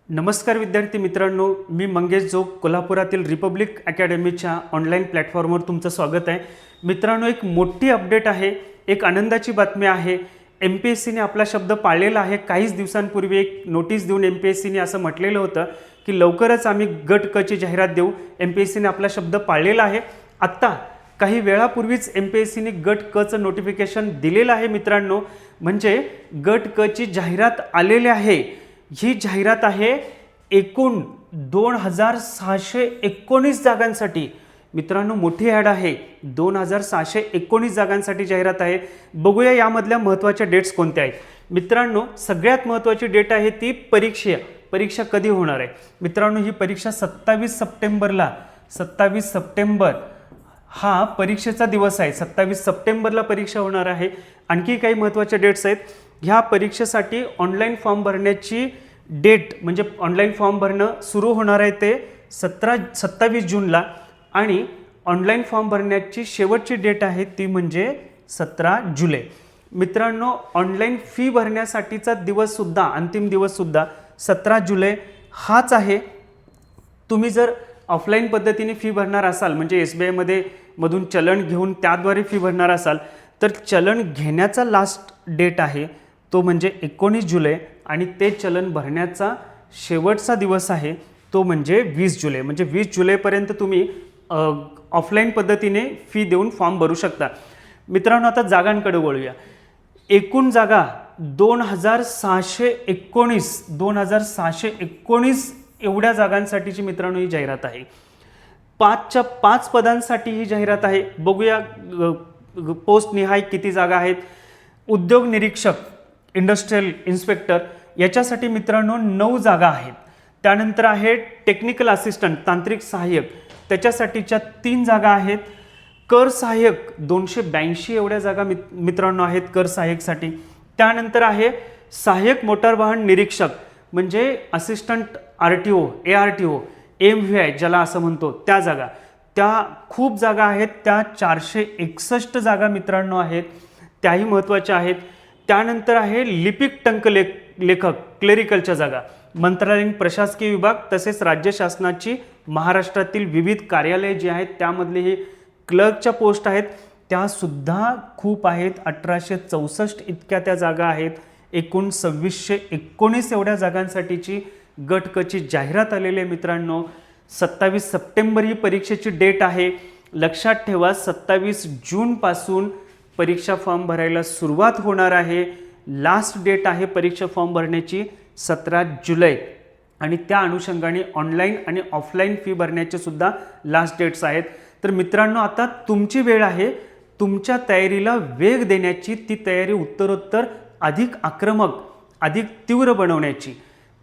नमस्कार विद्यार्थी मित्रांनो, मी मंगेश जोग कोल्हापुरातील रिपब्लिक अकॅडमीच्या ऑनलाईन प्लॅटफॉर्मवर तुमचं स्वागत आहे. मित्रांनो, एक मोठी अपडेट आहे, एक आनंदाची बातमी आहे. MPSCने आपला शब्द पाळलेला आहे. काहीच दिवसांपूर्वी एक नोटीस देऊन MPSCने असं म्हटलेलं होतं की लवकरच आम्ही गट क ची जाहिरात देऊ. MPSCने आपला शब्द पाळलेला आहे. आत्ता काही वेळापूर्वीच MPSCने गट क चं नोटिफिकेशन दिलेलं आहे. मित्रांनो, म्हणजे गट क ची जाहिरात आलेली आहे. ही जाहिरात आहे एकूण 2619 जागांसाठी. मित्रांनो, मोठी ॲड आहे. 2619 जागांसाठी जाहिरात आहे. बघूया यामधल्या महत्त्वाच्या डेट्स कोणत्या आहेत. मित्रांनो, सगळ्यात महत्त्वाची डेट आहे ती परीक्षा कधी होणार आहे. मित्रांनो, ही परीक्षा 27 सप्टेंबर हा परीक्षेचा दिवस आहे. 27 सप्टेंबरला परीक्षा होणार आहे. आणखी काही महत्त्वाच्या डेट्स आहेत. ह्या परीक्षेसाठी ऑनलाईन फॉर्म भरण्याची डेट म्हणजे ऑनलाईन फॉर्म भरणं सुरू होणार आहे ते 27 जूनला आणि ऑनलाईन फॉर्म भरण्याची शेवटची डेट आहे ती म्हणजे 17 जुलै. मित्रांनो, ऑनलाईन फी भरण्यासाठीचा दिवससुद्धा अंतिम दिवससुद्धा 17 जुलै हाच आहे. तुम्ही जर ऑफलाईन पद्धतीने फी भरणार असाल म्हणजे SBI मधून चलन घेऊन त्याद्वारे फी भरणार असाल तर चलन घेण्याचा लास्ट डेट आहे तो म्हणजे 19 जुलै आणि ते चलन भरण्याचा शेवटचा दिवस आहे तो म्हणजे 20 जुलै. म्हणजे 20 जुलैपर्यंत तुम्ही ऑफलाईन पद्धतीने फी देऊन फॉर्म भरू शकता. मित्रांनो, आता जागांकडे वळूया. एकूण जागा 2619 एवढ्या जागांसाठीची मित्रांनो ही जाहिरात आहे. 5च्या 5 पदांसाठी ही जाहिरात आहे. बघूया पोस्ट निहाय किती जागा आहेत. उद्योग निरीक्षक, इंडस्ट्रियल इन्स्पेक्टर याच्यासाठी मित्रांनो 9 जागा आहेत. त्यानंतर आहे टेक्निकल असिस्टंट, तांत्रिक सहाय्यक, त्याच्यासाठीच्या 3 जागा आहेत. कर सहाय्यक 282 एवढ्या जागा मित्रांनो आहेत कर सहाय्यकसाठी. त्यानंतर आहे सहाय्यक मोटार वाहन निरीक्षक म्हणजे असिस्टंट RTO, ARTO, MVI ज्याला असं म्हणतो त्या जागा. त्या खूप जागा आहेत. त्या 461 जागा मित्रांनो आहेत, त्याही महत्त्वाच्या आहेत. त्यानंतर आहे लिपिक टंक लेखक क्लेरिकलच्या जागा. मंत्रालयीन प्रशासकीय विभाग तसेच राज्य शासनाची महाराष्ट्रातील विविध कार्यालये जी आहेत त्यामधले हे क्लर्कच्या पोस्ट आहेत त्यासुद्धा खूप आहेत. 1864 इतक्या त्या जागा आहेत. एकूण 2619 एवढ्या जागांसाठीची गट क ची जाहिरात आलेली आहे. मित्रांनो, 27 सप्टेंबर ही परीक्षेची डेट आहे. लक्षात ठेवा, 27 जूनपासून परीक्षा फॉर्म भरायला सुरुवात होणार आहे. लास्ट डेट आहे परीक्षा फॉर्म भरण्याची 17 जुलै आणि त्या अनुषंगाने ऑनलाईन आणि ऑफलाईन फी भरण्याचे सुद्धा लास्ट डेट्स आहेत. तर मित्रांनो, आता तुमची वेळ आहे तुमच्या तयारीला वेग देण्याची, ती तयारी उत्तरोत्तर अधिक आक्रमक, अधिक तीव्र बनवण्याची.